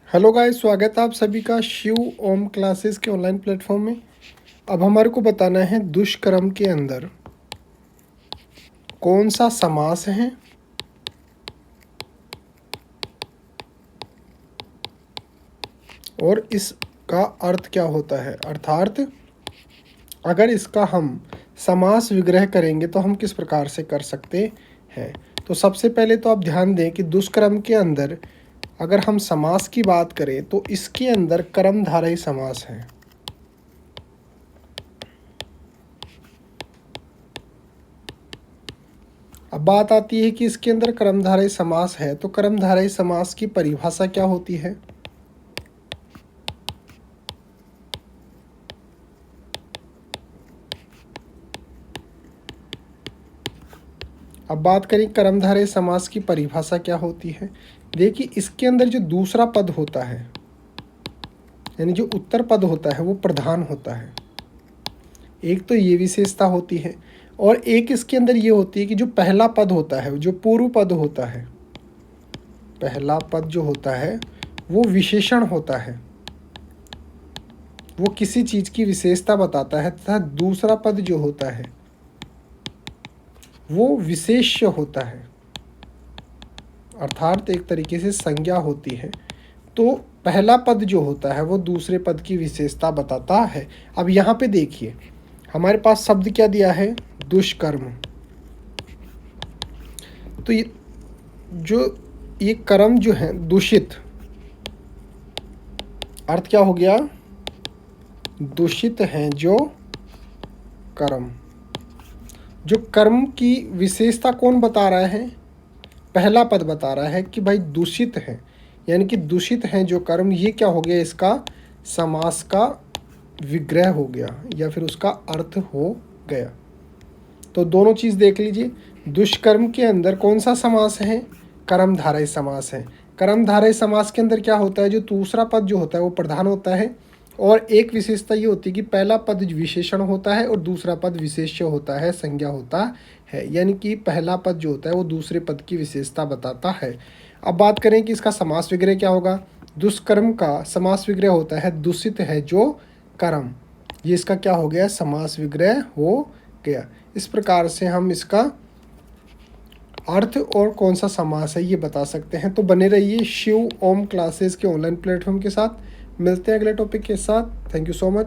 Hello guys, स्वागत है आप सभी का शिव ओम क्लासेस के ऑनलाइन प्लेटफॉर्म में। अब हमारे को बताना है दुष्कर्म के अंदर कौन सा समास है और इसका अर्थ क्या होता है, अर्थात अगर इसका हम समास विग्रह करेंगे तो हम किस प्रकार से कर सकते हैं। तो सबसे पहले तो आप ध्यान दें कि दुष्कर्म के अंदर अगर हम समास की बात करें तो इसके अंदर कर्मधारय समास है। अब बात आती है कि इसके अंदर कर्मधारय समास है तो कर्मधारय समास की परिभाषा क्या होती है। अब बात करें कर्मधारय समास की परिभाषा क्या होती है। देखिए, इसके अंदर जो दूसरा पद होता है यानी जो उत्तर पद होता है वो प्रधान होता है। एक तो ये विशेषता होती है और एक इसके अंदर ये होती है कि जो पहला पद होता है, जो पूर्व पद होता है, पहला पद जो होता है वो विशेषण होता है, वो किसी चीज़ की विशेषता बताता है, तथा दूसरा पद जो होता है वो विशेष्य होता है, अर्थात एक तरीके से संज्ञा होती है। तो पहला पद जो होता है वो दूसरे पद की विशेषता बताता है। अब यहाँ पे देखिए, हमारे पास शब्द क्या दिया है, दुष्कर्म। तो ये कर्म जो है दूषित, अर्थ क्या हो गया, दूषित हैं जो कर्म। जो कर्म की विशेषता कौन बता रहा है, पहला पद बता रहा है कि भाई दूषित है, यानी कि दूषित हैं जो कर्म। ये क्या हो गया, इसका समास का विग्रह हो गया या फिर उसका अर्थ हो गया। तो दोनों चीज़ देख लीजिए, दुष्कर्म के अंदर कौन सा समास है, कर्मधारय समास है। कर्मधारय समास के अंदर क्या होता है, जो दूसरा पद जो होता है वो प्रधान होता है और एक विशेषता ये होती है कि पहला पद विशेषण होता है और दूसरा पद विशेष्य होता है, संज्ञा होता है। यानी कि पहला पद जो होता है वो दूसरे पद की विशेषता बताता है। अब बात करें कि इसका समास विग्रह क्या होगा। दुष्कर्म का समास विग्रह होता है दूषित है जो कर्म। ये इसका क्या हो गया, समास विग्रह हो गया। इस प्रकार से हम इसका अर्थ और कौन सा समास है ये बता सकते हैं। तो बने रहिए शिव ओम क्लासेस के ऑनलाइन प्लेटफॉर्म के साथ। मिलते हैं अगले टॉपिक के साथ। Thank you so much.